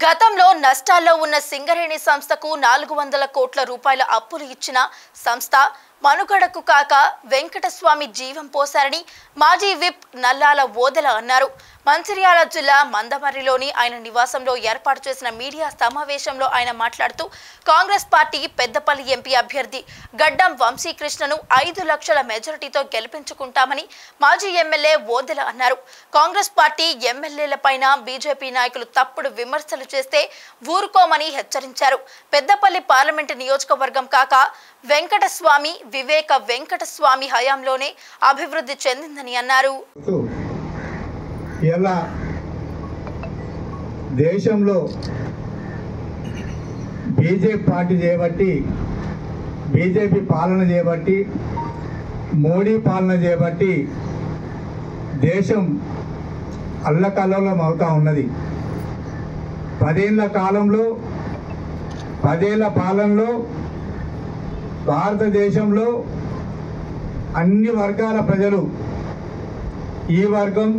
గతంలో నష్టాల్లో ఉన్న సింగరేణి సంస్థకు 400 కోట్ల రూపాయల అప్పులు ఇచ్చిన సంస్థ మనుగడకు కాక వెంకటస్వామి జీవం పోశారని మాజీ విప్ నల్లాల ఓదెల అన్నారు. మంచిర్యాల జిల్లా మందమర్రిలోని ఆయన నివాసంలో ఏర్పాటు చేసిన మీడియా సమావేశంలో ఆయన మాట్లాడుతూ కాంగ్రెస్ పార్టీ పెద్దపల్లి ఎంపీ అభ్యర్థి గడ్డం వంశీకృష్ణను 5 లక్షల మెజారిటీతో గెలిపించుకుంటామని మాజీ ఎమ్మెల్యే ఓదెల అన్నారు. కాంగ్రెస్ పార్టీ ఎమ్మెల్యేలపైన బీజేపీ నాయకులు తప్పుడు విమర్శలు చేస్తే ఊరుకోమని హెచ్చరించారు. పెద్దపల్లి పార్లమెంటు నియోజకవర్గం కాక వెంకటస్వామి వివేక వెంకటస్వామి హయాంలోనే అభివృద్ధి చెందిందని అన్నారు. ఇలా దేశంలో బీజేపీ పార్టీ చేయబట్టి, బీజేపీ పాలన చేయబట్టి, మోడీ పాలన చేయబట్టి దేశం అల్లకల్లోలం అవుతా ఉన్నది. 10 ఏళ్ల కాలంలో, 10 ఏళ్ల పాలనలో భారతదేశంలో అన్ని వర్గాల ప్రజలు, ఈ వర్గం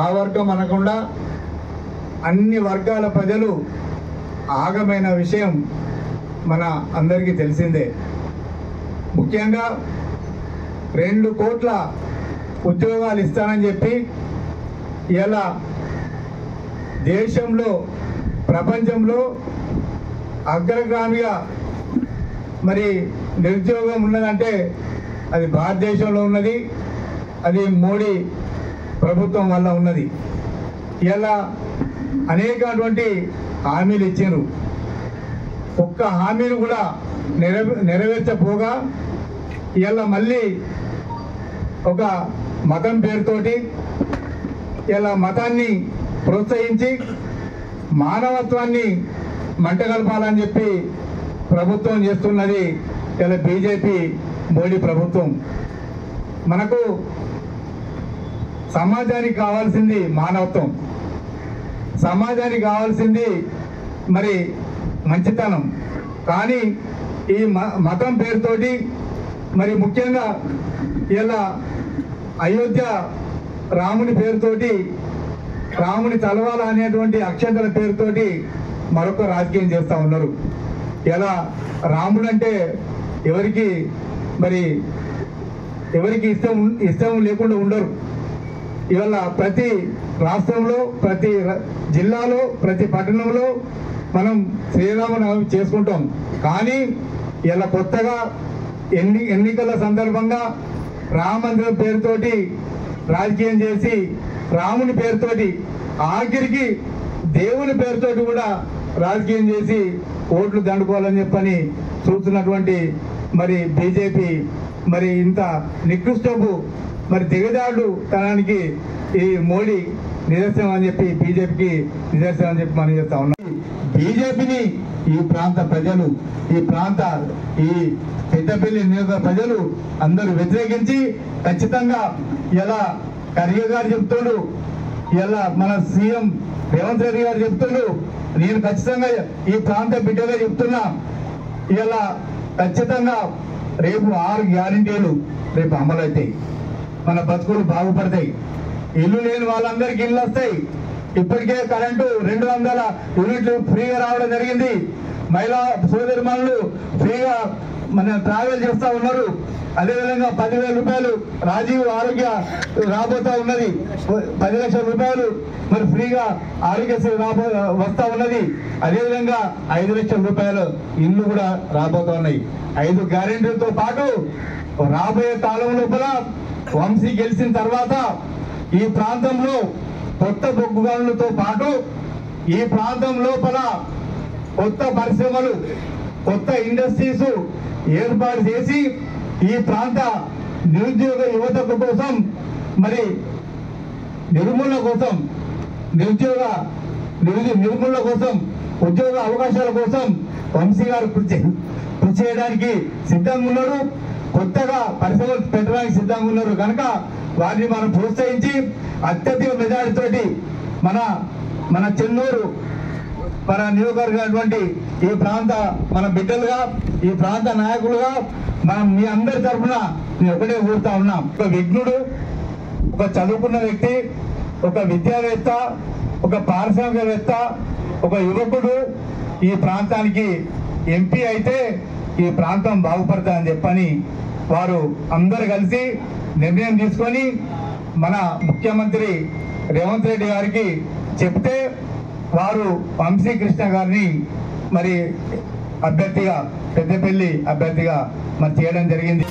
ఆ వర్గం అనకుండా అన్ని వర్గాల ప్రజలు ఆగమైన విషయం మన అందరికీ తెలిసిందే. ముఖ్యంగా 2 కోట్ల ఉద్యోగాలు ఇస్తానని చెప్పి ఇలా దేశంలో, ప్రపంచంలో అగ్రగామిగా మరి నిరుద్యోగం ఉన్నదంటే అది భారతదేశంలో ఉన్నది, అది మోడీ ప్రభుత్వం వల్ల ఉన్నది. ఇలా అనేకటువంటి హామీలు ఇచ్చారు. ఒక్క హామీలు కూడా నెరవేర్చపోగా ఇలా మళ్ళీ ఒక మతం పేరుతోటి ఇలా మతాన్ని ప్రోత్సహించి మానవత్వాన్ని మంటగలపాలని చెప్పి ప్రభుత్వం చేస్తున్నది ఇలా బీజేపీ మోడీ ప్రభుత్వం. మనకు సమాజానికి కావాల్సింది మానవత్వం, సమాజానికి కావాల్సింది మరి మంచితనం. కానీ ఈ మతం పేరుతోటి మరి ముఖ్యంగా ఇలా అయోధ్య రాముని పేరుతోటి, రాముని తలవాల అనేటువంటి అక్షంతల పేరుతోటి మరొక రాజకీయం చేస్తూ ఉన్నారు. ఇలా రాముడు అంటే ఎవరికి ఇష్టం లేకుండా ఉండరు. ఇవాళ ప్రతి రాష్ట్రంలో, ప్రతి జిల్లాలో, ప్రతి పట్టణంలో మనం శ్రీరామనవమి చేసుకుంటాం. కానీ ఇలా కొత్తగా ఎన్నికల సందర్భంగా రామ మందిరం పేరుతోటి రాజకీయం చేసి, రాముని పేరుతోటి, ఆఖరికి దేవుని పేరుతోటి కూడా రాజకీయం చేసి ఓట్లు దండుకోవాలని చెప్పని చూస్తున్నటువంటి మరి బీజేపీ మరి ఇంత నికృష్టపు మరి దిగజాడు తనానికి ఈ మోడీ నిదర్శనం అని చెప్పి, బీజేపీకి నిదర్శనం అని చెప్పి మనం చేస్తా ఉన్నాం. బీజేపీని ఈ ప్రాంత ప్రజలు, ఈ పెద్దపల్లి నియోజక ప్రజలు అందరూ వ్యతిరేకించి ఖచ్చితంగా ఇలా ఖర్గే గారు చెప్తాడు, ఇలా మన సీఎం రేవంత్ రెడ్డి గారు చెప్తాడు, నేను ఖచ్చితంగా ఈ ప్రాంత బిడ్డగా చెప్తున్నా, ఇలా ఖచ్చితంగా రేపు 6 గ్యారంటీలు రేపు అమలవుతాయి. మన బతుకులు బాగుపడతాయి. ఇల్లు లేని వాళ్ళందరికీ ఇల్లు వస్తాయి. ఇప్పటికే కరెంటు 200 యూనిట్లు ఫ్రీగా రావడం జరిగింది. మహిళా సోదరిమణులు ఫ్రీగా మన ట్రావెల్ చేస్తూ ఉన్నారు. అదేవిధంగా 10,000 రూపాయలు రాజీవ్ ఆరోగ్య రాబోతా ఉన్నది. 10 లక్షల రూపాయలు మరి ఫ్రీగా ఆరోగ్యశ్రీ వస్తా ఉన్నది. అదేవిధంగా 5 లక్షల రూపాయలు ఇల్లు కూడా రాబోతా ఉన్నాయి. 5 గ్యారెంటీలతో పాటు రాబోయే కాలం లోపల వంశీ గెలిచిన తర్వాత ఈ ప్రాంతంలో కొత్త బొగ్గు గనులతో పాటు ఈ ప్రాంతం లోపల కొత్త పరిశ్రమలు, కొత్త ఇండస్ట్రీస్ ఏర్పాటు చేసి ఈ ప్రాంత నిరుద్యోగ యువత కోసం మరి నిర్మూలన కోసం, నిర్మూలన కోసం, ఉద్యోగ అవకాశాల కోసం వంశీ గారు కృషి చేయడానికి సిద్ధంగా ఉన్నారు. కొత్తగా పరిశ్రమలు పెట్టడానికి సిద్ధంగా ఉన్నారు. కనుక వారిని మనం ప్రోత్సహించి అత్యధిక మెజారిటీతోటి మన చెన్నూరు మన నియోజకవర్గమైనటువంటి ఈ ప్రాంత మన బిడ్డలుగా, ఈ ప్రాంత నాయకులుగా మనం మీ అందరి తరఫున నేను ఒకటే కోరుతా ఉన్నాం. ఒక విఘ్నుడు, ఒక చదువుకున్న వ్యక్తి, ఒక విద్యావేత్త, ఒక పారిశ్రామికవేత్త, ఒక యువకుడు ఈ ప్రాంతానికి ఎంపీ అయితే ఈ ప్రాంతం బాగుపడుతుందని చెప్పని వారు అందరు కలిసి నిర్ణయం తీసుకొని మన ముఖ్యమంత్రి రేవంత్ రెడ్డి గారికి చెప్తే వారు వంశీకృష్ణ గారిని మరి అభ్యర్థిగా పెద్దపల్లి అభ్యర్థిగా మరి చేయడం జరిగింది.